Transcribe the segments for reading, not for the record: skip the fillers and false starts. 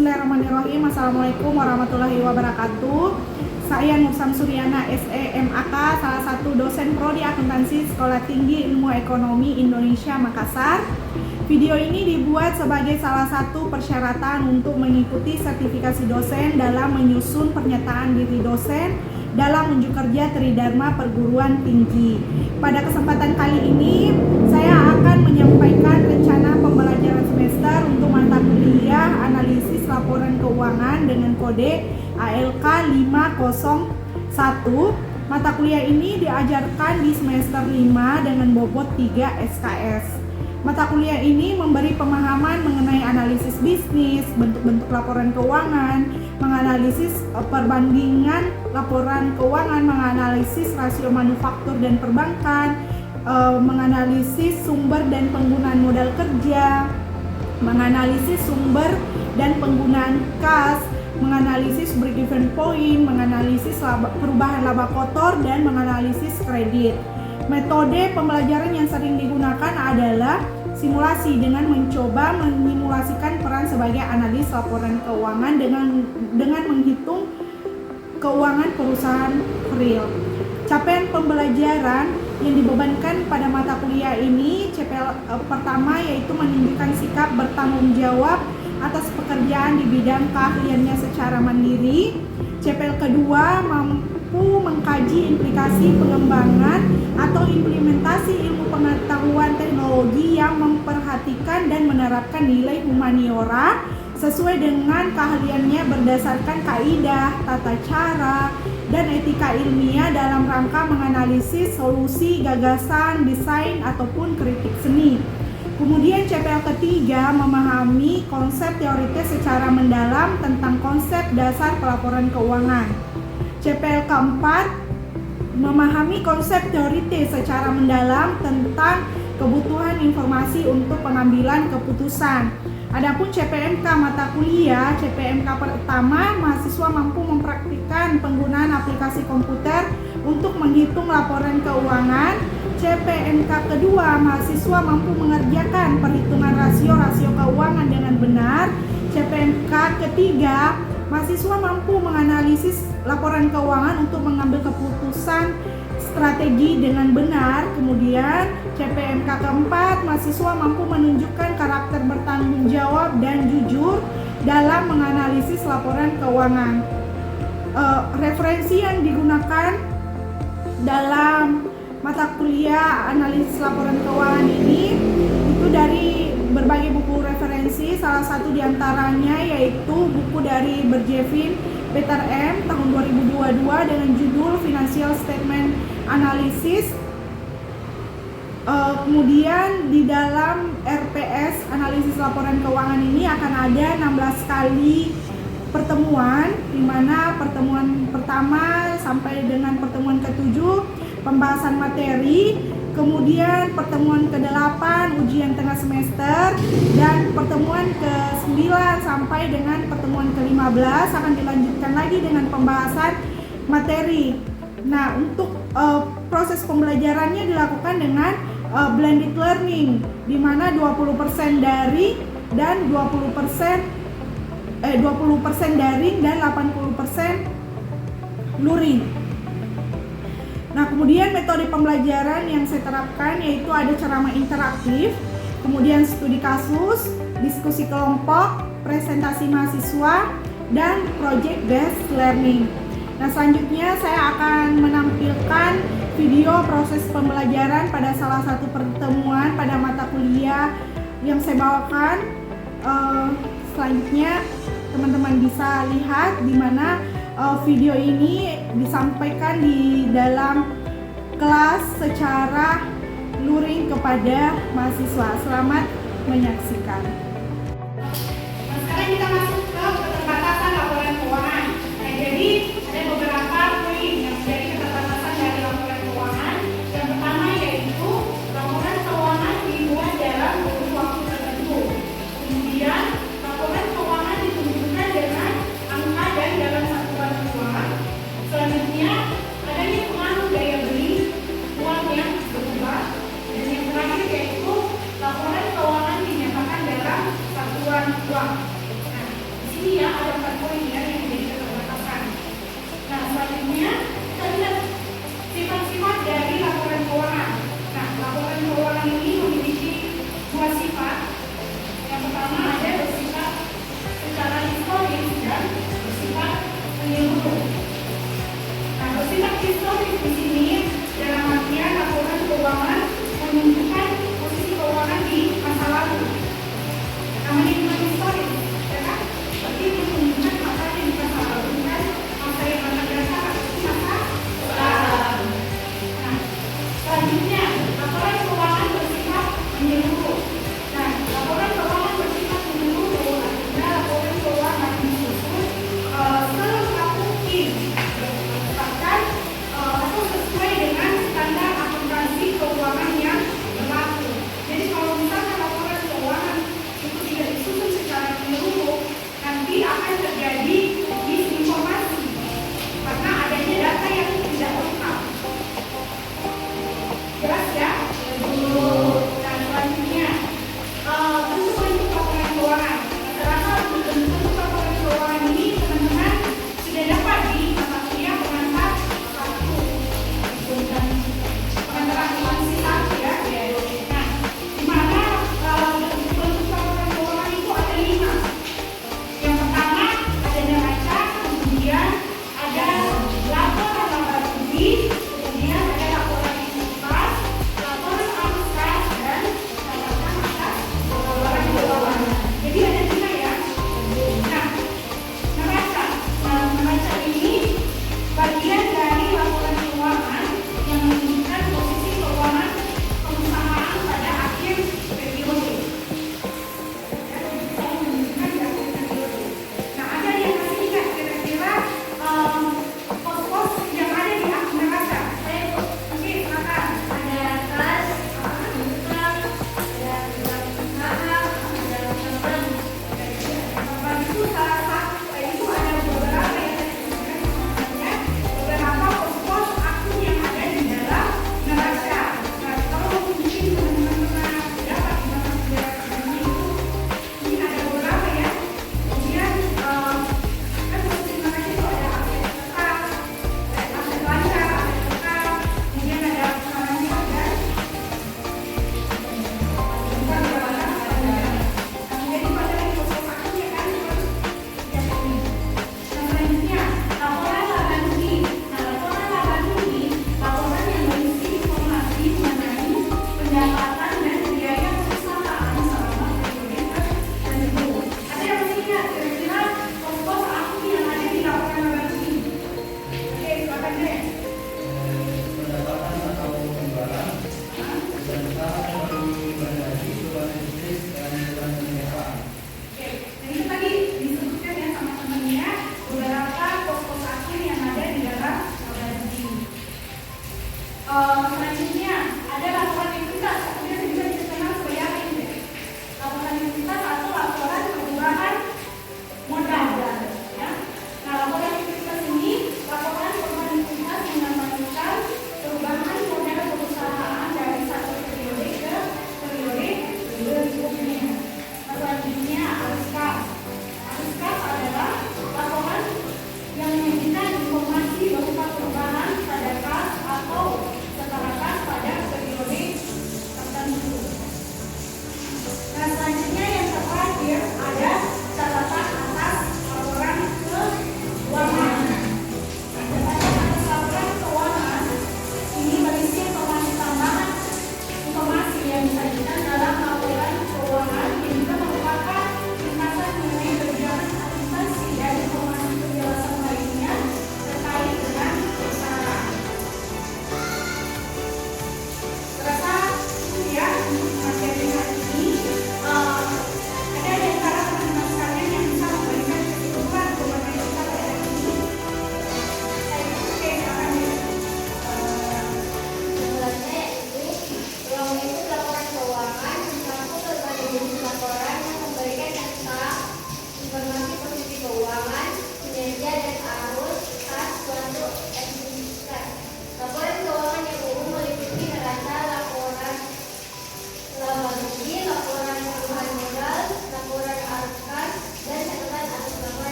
Bismillahirrahmanirrahim. Assalamualaikum warahmatullahi wabarakatuh. Saya Nur Samsuriana SEMAK, salah satu dosen prodi akuntansi Sekolah Tinggi Ilmu Ekonomi Indonesia Makassar. Video ini dibuat sebagai salah satu persyaratan untuk mengikuti sertifikasi dosen dalam menyusun pernyataan diri dosen dalam unjuk kerja Tridharma Perguruan Tinggi. Pada kesempatan kali ini, saya akan menyampaikan rencana pembelajaran semester untuk mata kuliah analisis laporan keuangan dengan kode ALK 501. Mata kuliah ini diajarkan di semester 5 dengan bobot 3 SKS. Mata kuliah ini memberi pemahaman mengenai analisis bisnis, bentuk-bentuk laporan keuangan, menganalisis perbandingan laporan keuangan, menganalisis rasio manufaktur dan perbankan, menganalisis sumber dan penggunaan modal kerja, menganalisis sumber dan penggunaan kas, menganalisis break-even point, menganalisis perubahan laba kotor, dan menganalisis kredit. Metode pembelajaran yang sering digunakan adalah simulasi dengan mencoba menyimulasikan peran sebagai analis laporan keuangan dengan menghitung keuangan perusahaan real. Capaian pembelajaran yang dibebankan pada mata kuliah ini, CPL pertama yaitu menunjukkan sikap bertanggung jawab atas pekerjaan di bidang keahliannya secara mandiri. CPL kedua mampu mengkaji implikasi pengembangan atau implementasi ilmu pengetahuan teknologi yang memperhatikan dan menerapkan nilai humaniora sesuai dengan keahliannya berdasarkan kaidah, tata cara, dan etika ilmiah dalam rangka menganalisis solusi, gagasan, desain, ataupun kritik seni. Kemudian CPL ketiga memahami konsep teoritis secara mendalam tentang konsep dasar pelaporan keuangan. CPL keempat memahami konsep teoritis secara mendalam tentang kebutuhan informasi untuk pengambilan keputusan. Adapun CPMK mata kuliah, CPMK pertama mahasiswa mampu mempraktikkan penggunaan aplikasi komputer untuk menghitung laporan keuangan. CPMK kedua mahasiswa mampu mengerjakan perhitungan rasio-rasio keuangan dengan benar. CPMK ketiga mahasiswa mampu menganalisis laporan keuangan untuk mengambil keputusan strategi dengan benar. Kemudian CPMK keempat mahasiswa mampu menunjukkan karakter bertanggung jawab dan jujur dalam menganalisis laporan keuangan. Referensi yang digunakan dalam mata kuliah analisis laporan keuangan ini itu dari berbagai buku referensi, salah satu diantaranya yaitu buku dari Berjevin Peter M tahun 2022 dengan judul Financial Statement Analysis. Kemudian di dalam RPS analisis laporan keuangan ini akan ada 16 kali pertemuan, di mana pertemuan pertama sampai dengan pertemuan ke-7 pembahasan materi, kemudian pertemuan ke-8 ujian tengah semester, dan pertemuan ke-9 sampai dengan pertemuan ke-15 akan dilanjutkan lagi dengan pembahasan materi. Nah, untuk proses pembelajarannya dilakukan dengan blended learning, di mana 20% daring dan 20% daring dan 80% luring. Nah, kemudian metode pembelajaran yang saya terapkan yaitu ada ceramah interaktif, kemudian studi kasus, diskusi kelompok, presentasi mahasiswa, dan project based learning. Nah, selanjutnya saya akan menampilkan video proses pembelajaran pada salah satu pertemuan pada mata kuliah yang saya bawakan. Selanjutnya teman-teman bisa lihat di mana video ini disampaikan di dalam kelas secara luring kepada mahasiswa. Selamat menyaksikan. Sekarang kita masuk ke keterbatasan laporan keuangan. Nah, jadi ada beberapa poin yang menjadi keterbatasan dari laporan keuangan. Yang pertama yaitu laporan keuangan dibuat dalam kurun waktu tertentu. Kemudian laporan keuangan ditunjukkan dengan angka dan dalam satuan uang. Selanjutnya adanya pengaruh daya beli uang yang berubah. Dan yang terakhir yaitu laporan keuangan dinyatakan dalam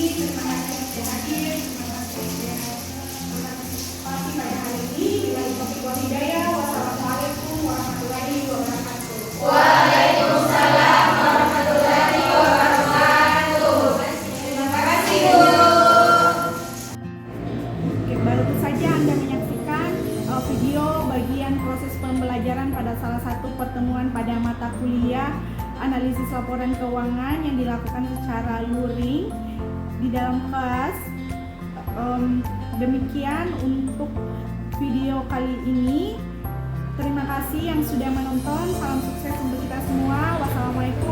Terima kasih sudah hadir, terima kasih sudah berpartisipasi pada hari ini. Bila taufiq wal hidayah. Wassalamualaikum warahmatullahi wabarakatuh. Waalaikumsalam warahmatullahi wabarakatuh. Terima kasih, Bu. Oke, baru saja Anda menyaksikan video bagian proses pembelajaran pada salah satu pertemuan pada mata kuliah analisis laporan keuangan yang dilakukan secara luring di dalam kelas. Demikian untuk video kali ini. Terima kasih yang sudah menonton. Salam sukses untuk kita semua. Wassalamualaikum